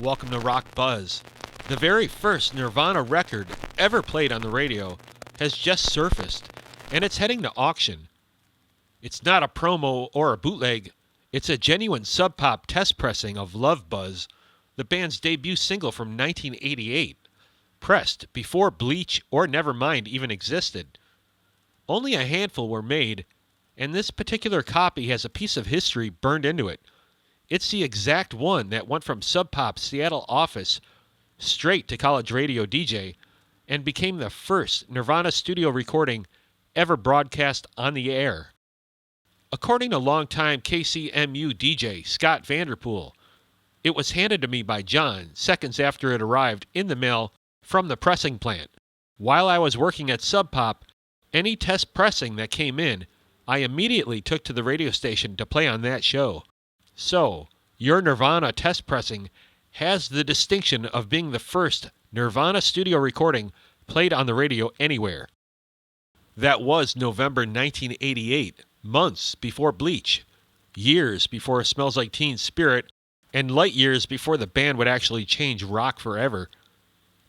Welcome to Rock Buzz. The very first Nirvana record ever played on the radio has just surfaced, and it's heading to auction. It's not a promo or a bootleg, it's a genuine Sub Pop test pressing of Love Buzz, the band's debut single from 1988, pressed before Bleach or Nevermind even existed. Only a handful were made, and this particular copy has a piece of history burned into it. It's the exact one that went from Sub Pop's Seattle office straight to college radio DJ and became the first Nirvana studio recording ever broadcast on the air. According to longtime KCMU DJ Scott Vanderpool, it was handed to me by John seconds after it arrived in the mail from the pressing plant. While I was working at Sub Pop, any test pressing that came in, I immediately took to the radio station to play on that show. So, your Nirvana test pressing has the distinction of being the first Nirvana studio recording played on the radio anywhere. That was November 1988, months before Bleach, years before Smells Like Teen Spirit, and light years before the band would actually change rock forever.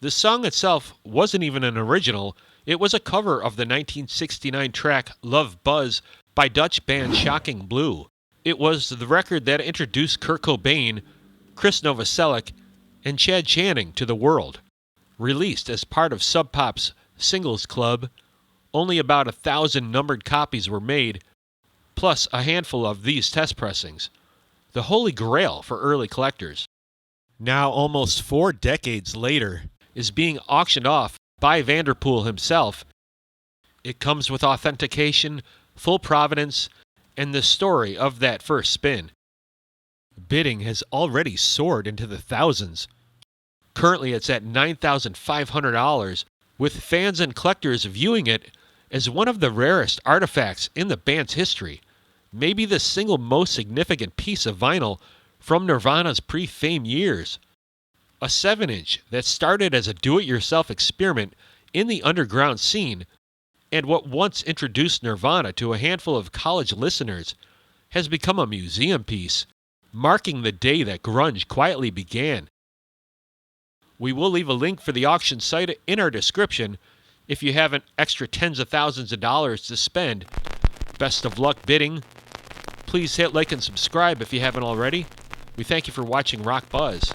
The song itself wasn't even an original, it was a cover of the 1969 track Love Buzz by Dutch band Shocking Blue. It was the record that introduced Kurt Cobain, Krist Novoselic, and Chad Channing to the world. Released as part of Sub Pop's Singles Club, only about 1,000 numbered copies were made, plus a handful of these test pressings. The holy grail for early collectors. Now, almost 4 decades later, is being auctioned off by Vanderpool himself. It comes with authentication, full provenance, and the story of that first spin. Bidding has already soared into the thousands. Currently it's at $9,500, with fans and collectors viewing it as one of the rarest artifacts in the band's history, maybe the single most significant piece of vinyl from Nirvana's pre-fame years. A 7-inch that started as a do-it-yourself experiment in the underground scene, and what once introduced Nirvana to a handful of college listeners has become a museum piece, marking the day that grunge quietly began. We will leave a link for the auction site in our description if you have an extra tens of thousands of dollars to spend. Best of luck bidding. Please hit like and subscribe if you haven't already. We thank you for watching Rock Buzz.